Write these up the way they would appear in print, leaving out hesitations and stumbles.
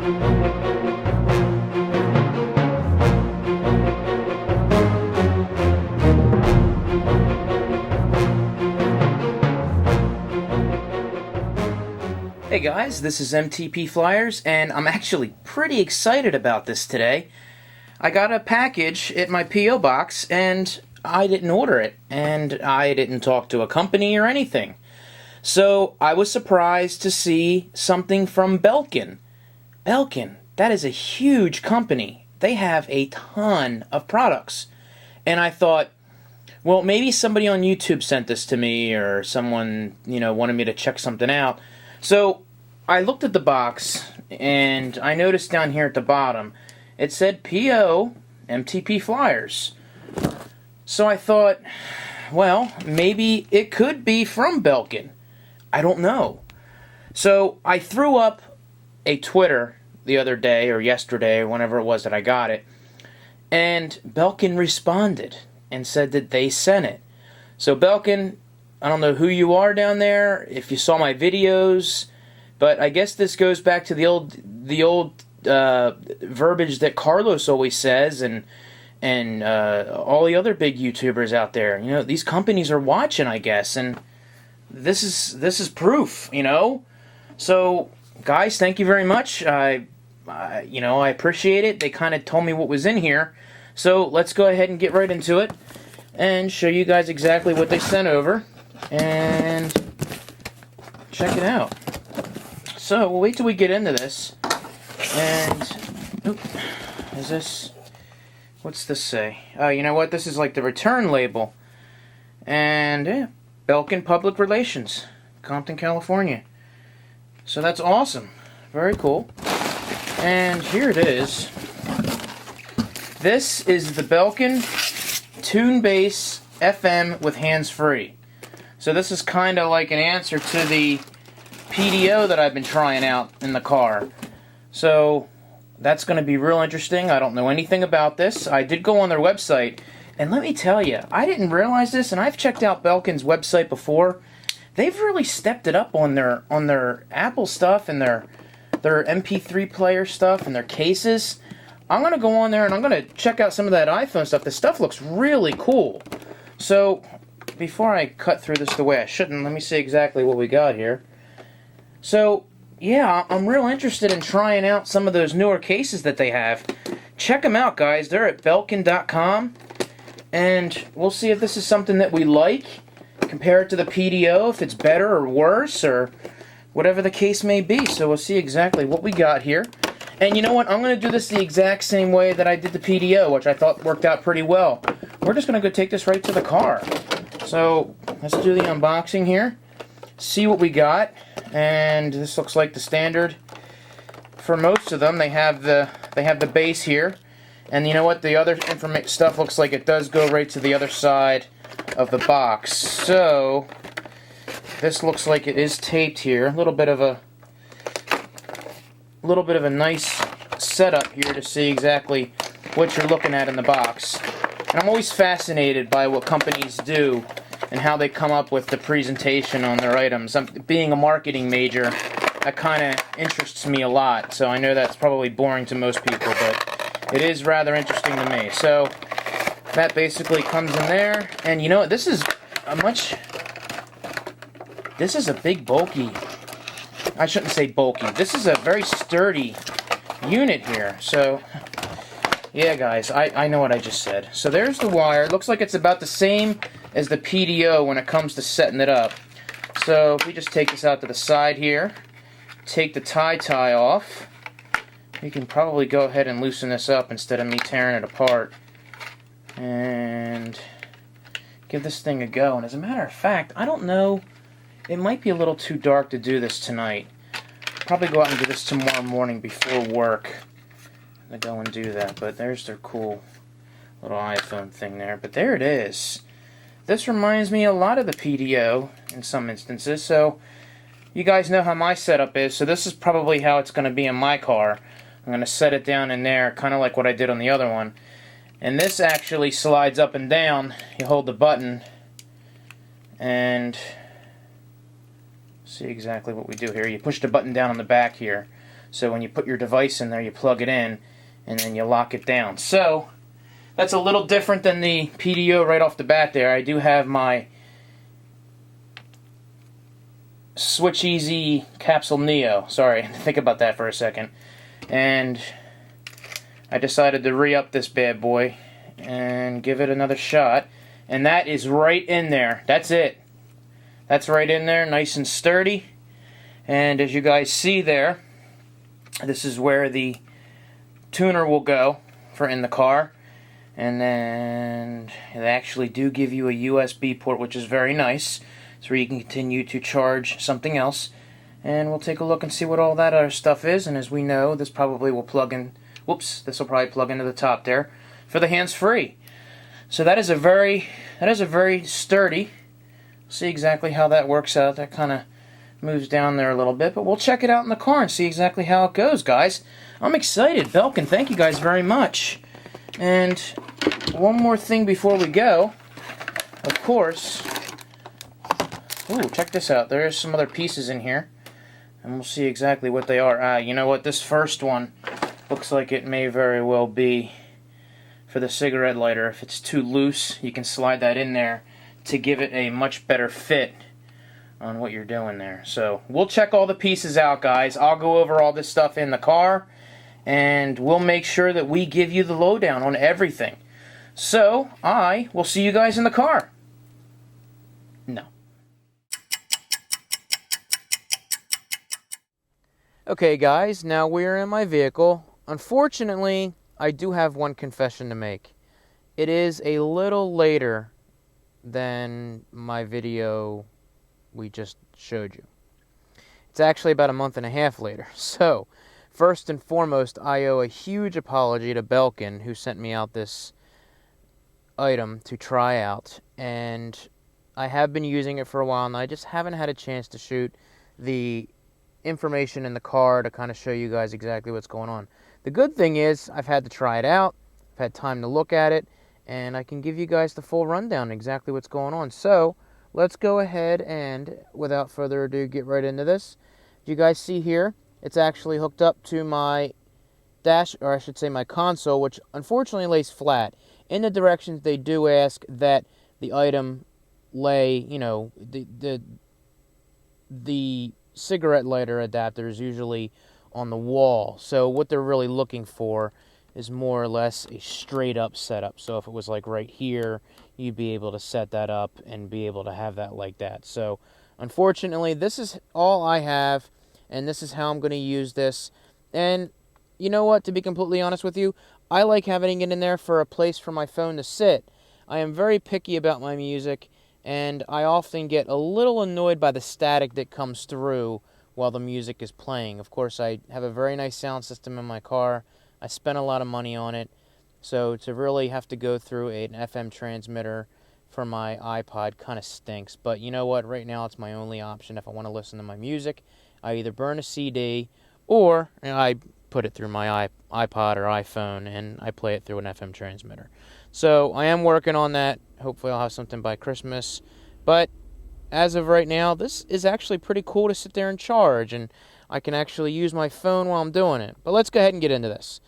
Hey guys, this is MTP Flyers, and I'm actually pretty excited about this today. I got a package at my P.O. box, and I didn't order it, and I didn't talk to a company or anything. So I was surprised to see something from BELKIN. BELKIN, that is a huge company. They have a ton of products. And I thought, well, maybe somebody on YouTube sent this to me, or someone, wanted me to check something out. So I looked at the box, and I noticed down here at the bottom, it said P.O. MTP Flyers. So I thought, well, maybe it could be from BELKIN. I don't know. So I threw up a Twitter the other day, or yesterday, or whenever it was that I got it, and BELKIN responded and said that they sent it. So BELKIN, I don't know who you are down there, if you saw my videos, but I guess this goes back to the old verbiage that Carlos always says, and all the other big YouTubers out there. These companies are watching, I guess, and this is proof. So guys, thank you very much. I appreciate it. They kind of told me what was in here, so let's go ahead and get right into it and show you guys exactly what they sent over. And check it out. So we'll wait till we get into this. And is this? What's this say? Oh, you know what? This is like the return label. And yeah, BELKIN Public Relations, Compton, California. So that's awesome. Very cool. And here it is. This is the BELKIN TUNEBASE FM with hands-free. So this is kind of like an answer to the PDO that I've been trying out in the car. So that's going to be real interesting. I don't know anything about this. I did go on their website, and let me tell you, I didn't realize this, and I've checked out BELKIN's website before. They've really stepped it up on their Apple stuff and their MP3 player stuff and their cases. I'm going to go on there and I'm going to check out some of that iPhone stuff. This stuff looks really cool. So before I cut through this the way I shouldn't, let me see exactly what we got here. So, yeah, I'm real interested in trying out some of those newer cases that they have. Check them out, guys. They're at belkin.com, and we'll see if this is something that we like, compare it to the PDO, if it's better or worse, or whatever the case may be. So we'll see exactly what we got here. And you know what? I'm going to do this the exact same way that I did the PDO, which I thought worked out pretty well. We're just going to go take this right to the car. So let's do the unboxing here, see what we got. And this looks like the standard for most of them. They have the base here, and you know what? The other stuff looks like it does go right to the other side of the box. So this looks like it is taped here. A little bit of a nice setup here to see exactly what you're looking at in the box. And I'm always fascinated by what companies do and how they come up with the presentation on their items. Being a marketing major, that kind of interests me a lot. So I know that's probably boring to most people, but it is rather interesting to me. So that basically comes in there. And you know what? This is a big bulky, I shouldn't say bulky. This is a very sturdy unit here. So yeah, guys, I know what I just said. So there's the wire. It looks like it's about the same as the PDO when it comes to setting it up. So if we just take this out to the side here, take the tie off, we can probably go ahead and loosen this up instead of me tearing it apart. And give this thing a go. And as a matter of fact, I don't know, it might be a little too dark to do this tonight. Probably go out and do this tomorrow morning before work. To go and do that. But there's their cool little iPhone thing there. But there it is. This reminds me a lot of the PDO in some instances. So you guys know how my setup is. So this is probably how it's going to be in my car. I'm going to set it down in there, kind of like what I did on the other one. And this actually slides up and down. You hold the button and see exactly what we do here. You push the button down on the back here. So when you put your device in there, you plug it in, and then you lock it down. So that's a little different than the PDO right off the bat there. I do have my Switch Easy Capsule Neo. Sorry, think about that for a second. And I decided to re-up this bad boy and give it another shot. And that is right in there. That's it. That's right in there, nice and sturdy. And as you guys see there, this is where the tuner will go for in the car. And then they actually do give you a USB port, which is very nice, so where you can continue to charge something else. And we'll take a look and see what all that other stuff is. And as we know, this probably will plug in, whoops, this will probably plug into the top there for the hands-free. So that is a very sturdy. See exactly how that works out. That kind of moves down there a little bit, but we'll check it out in the car and see exactly how it goes, guys. I'm excited. Belkin, thank you guys very much. And one more thing before we go, of course. Ooh, check this out. There's some other pieces in here, and we'll see exactly what they are. You know what? This first one looks like it may very well be for the cigarette lighter. If it's too loose, you can slide that in there to give it a much better fit on what you're doing there. So we'll check all the pieces out, guys. I'll go over all this stuff in the car, and we'll make sure that we give you the lowdown on everything. So I will see you guys in the car. No. Okay, guys, now we're in my vehicle. Unfortunately, I do have one confession to make. It is a little later than my video we just showed you. It's actually about a month and a half later. So, first and foremost, I owe a huge apology to Belkin, who sent me out this item to try out. And I have been using it for a while, and I just haven't had a chance to shoot the information in the car to kind of show you guys exactly what's going on. The good thing is, I've had to try it out, I've had time to look at it, and I can give you guys the full rundown exactly what's going on. So, let's go ahead and, without further ado, get right into this. You guys see here, it's actually hooked up to my dash, or I should say my console, which unfortunately lays flat. In the directions, they do ask that the item lay, you know, the cigarette lighter adapter is usually on the wall. So what they're really looking for is more or less a straight up setup. So if it was like right here, you'd be able to set that up and be able to have that like that. So unfortunately, this is all I have, and this is how I'm going to use this. And you know what, to be completely honest with you, I like having it in there for a place for my phone to sit. I am very picky about my music, and I often get a little annoyed by the static that comes through while the music is playing. Of course, I have a very nice sound system in my car. I spent a lot of money on it, so to really have to go through an FM transmitter for my iPod kind of stinks. But you know what? Right now, it's my only option. If I want to listen to my music, I either burn a CD or I put it through my iPod or iPhone, and I play it through an FM transmitter. So I am working on that. Hopefully I'll have something by Christmas. But as of right now, this is actually pretty cool to sit there and charge, and I can actually use my phone while I'm doing it. But let's go ahead and get into this.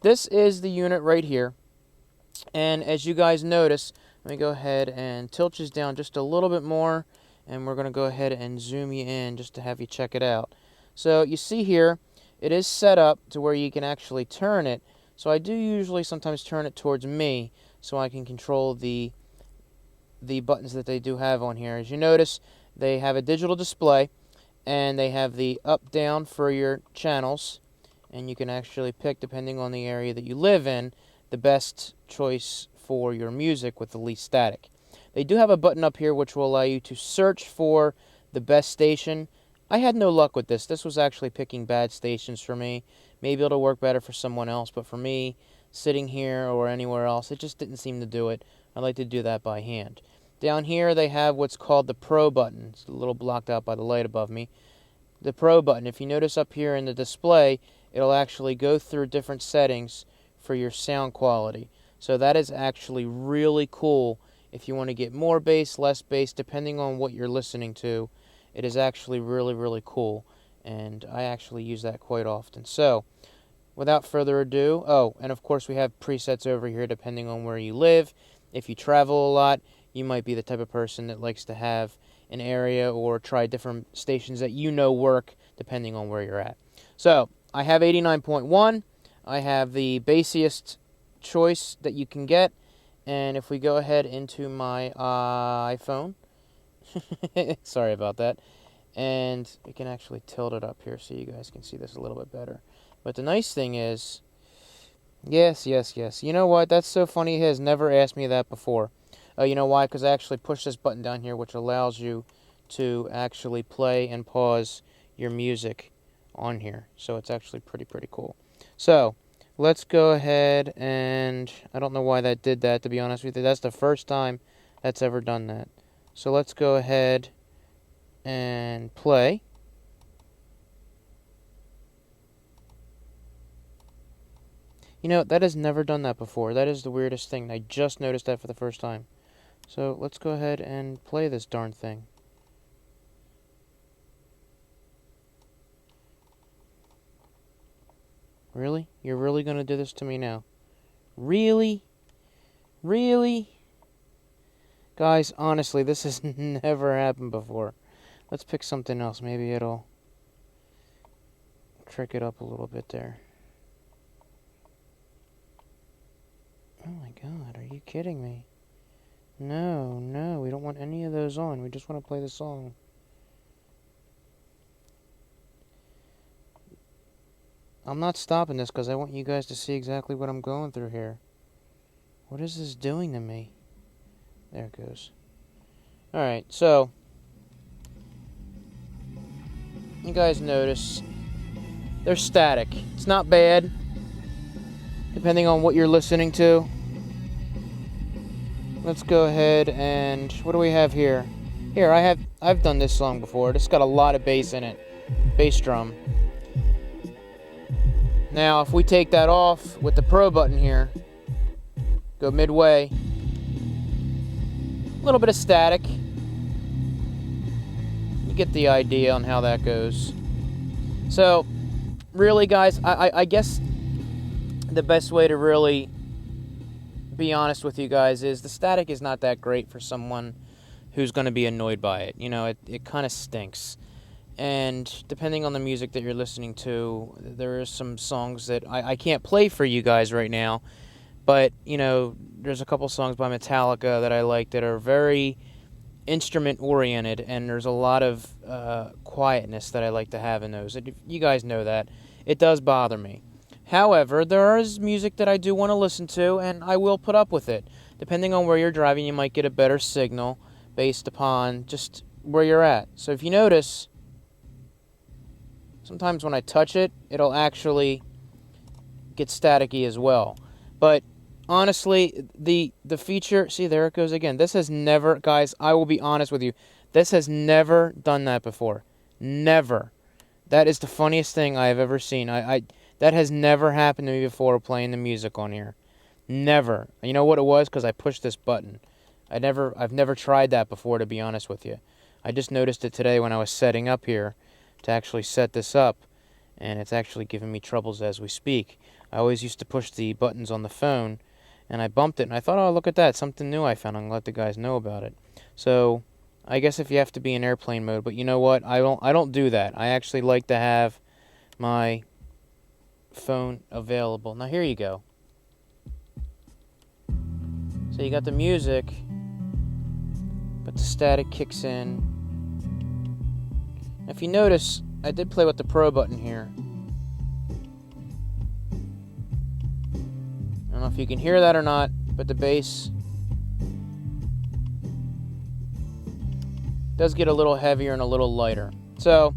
This is the unit right here. And as you guys notice, let me go ahead and tilt this down just a little bit more, and we're going to go ahead and zoom you in just to have you check it out. So you see here, it is set up to where you can actually turn it. So I do usually sometimes turn it towards me so I can control the buttons that they do have on here. As you notice, they have a digital display, and they have the up-down for your channels, and you can actually pick, depending on the area that you live in, the best choice for your music with the least static. They do have a button up here which will allow you to search for the best station. I had no luck with this. This was actually picking bad stations for me. Maybe it'll work better for someone else, but for me, sitting here or anywhere else, it just didn't seem to do it. I like to do that by hand. Down here, they have what's called the Pro button. It's a little blocked out by the light above me. The Pro button, if you notice up here in the display, it'll actually go through different settings for your sound quality. So that is actually really cool if you want to get more bass, less bass, depending on what you're listening to. It is actually really, really cool. and I actually use that quite often. So, without further ado, oh, and of course we have presets over here depending on where you live. If you travel a lot, you might be the type of person that likes to have an area or try different stations that you know work depending on where you're at. So, I have 89.1. I have the basiest choice that you can get. And if we go ahead into my iPhone, sorry about that, and we can actually tilt it up here so you guys can see this a little bit better. But the nice thing is, yes. You know what? That's so funny. He has never asked me that before. You know why? Because I actually push this button down here, which allows you to actually play and pause your music on here. So it's actually pretty cool. So let's go ahead, and I don't know why that did that, to be honest with you. That's the first time that's ever done that. So let's go ahead and play. You know, that has never done that before. That is the weirdest thing. I just noticed that for the first time. So let's go ahead and play this darn thing. Really? You're really going to do this to me now? Really? Really? Guys, honestly, this has never happened before. Let's pick something else. Maybe it'll trick it up a little bit there. Oh my god, are you kidding me? No, we don't want any of those on. We just want to play the song. I'm not stopping this because I want you guys to see exactly what I'm going through here. What is this doing to me? There it goes. Alright, so you guys notice they're static. It's not bad, depending on what you're listening to. Let's go ahead and what do we have here? Here, I've done this song before. It's got a lot of bass in it. Bass drum. Now, if we take that off with the Pro button here, go midway, a little bit of static. You get the idea on how that goes. So, really, guys, I guess the best way to really be honest with you guys is the static is not that great for someone who's going to be annoyed by it. You know, it kind of stinks. And depending on the music that you're listening to, there are some songs that I can't play for you guys right now. But, you know, there's a couple songs by Metallica that I like that are very instrument-oriented, and there's a lot of quietness that I like to have in those. You guys know that. It does bother me. However, there is music that I do want to listen to, and I will put up with it. Depending on where you're driving, you might get a better signal based upon just where you're at. So if you notice, sometimes when I touch it, it'll actually get staticky as well. But honestly, the feature, see, there it goes again. This has never, guys, I will be honest with you, this has never done that before. Never. That is the funniest thing I have ever seen. That has never happened to me before playing the music on here. Never. You know what it was? Because I pushed this button. I've never tried that before, to be honest with you. I just noticed it today when I was setting up here to actually set this up, and it's actually giving me troubles as we speak. I always used to push the buttons on the phone, and I bumped it, and I thought, oh, look at that, something new I found. I'm gonna let the guys know about it. So I guess if you have to be in airplane mode, but you know what? I don't do that. I actually like to have my phone available. Now here you go. So you got the music, but the static kicks in. If you notice, I did play with the Pro button here. I don't know if you can hear that or not, but the bass does get a little heavier and a little lighter. So,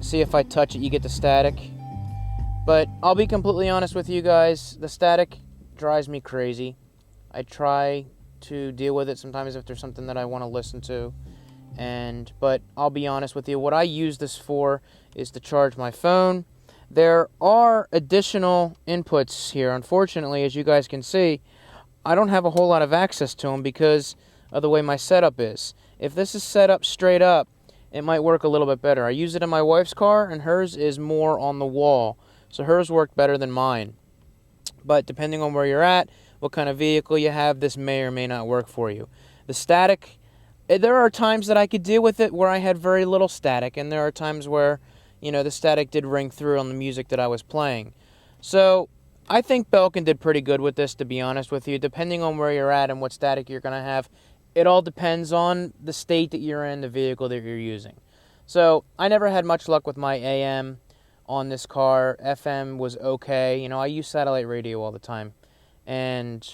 see, if I touch it, you get the static. But I'll be completely honest with you guys, the static drives me crazy. I try to deal with it sometimes if there's something that I want to listen to. But I'll be honest with you, what I use this for is to charge my phone. There are additional inputs here. Unfortunately, as you guys can see, I don't have a whole lot of access to them because of the way my setup is. If this is set up straight up, it might work a little bit better. I use it in my wife's car, and hers is more on the wall, so hers worked better than mine. But depending on where you're at, what kind of vehicle you have, this may or may not work for you. The static, there are times that I could deal with it where I had very little static, and there are times where, the static did ring through on the music that I was playing. So I think Belkin did pretty good with this, to be honest with you. Depending on where you're at and what static you're going to have, it all depends on the state that you're in, the vehicle that you're using. So I never had much luck with my AM on this car. FM was okay. I use satellite radio all the time. And,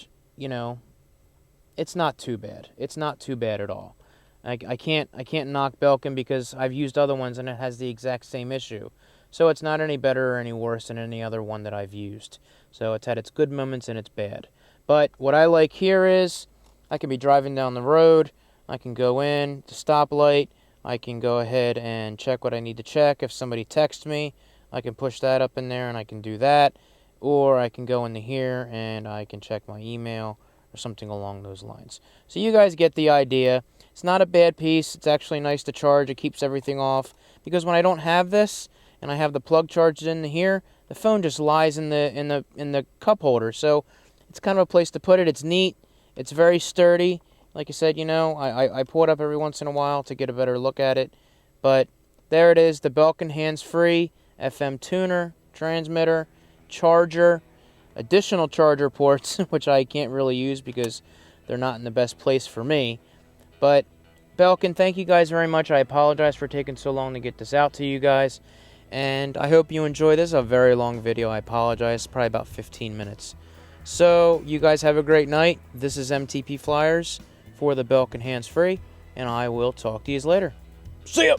it's not too bad. It's not too bad at all. I can't knock Belkin because I've used other ones and it has the exact same issue. So it's not any better or any worse than any other one that I've used. So it's had its good moments and its bad. But what I like here is I can be driving down the road. I can go in to stoplight. I can go ahead and check what I need to check. If somebody texts me, I can push that up in there and I can do that. Or I can go into here and I can check my email or something along those lines. So you guys get the idea. It's not a bad piece. It's actually nice to charge. It keeps everything off. Because when I don't have this and I have the plug charged in here, the phone just lies in the cup holder. So it's kind of a place to put it. It's neat. It's very sturdy. Like I said, I pull it up every once in a while to get a better look at it. But there it is, the Belkin hands-free FM tuner, transmitter, charger, additional charger ports, which I can't really use because they're not in the best place for me. But Belkin, thank you guys very much. I apologize for taking so long to get this out to you guys. And I hope you enjoy this. A very long video. I apologize. Probably about 15 minutes. So, you guys have a great night. This is MTP Flyers for the Belkin Hands Free. And I will talk to you later. See ya!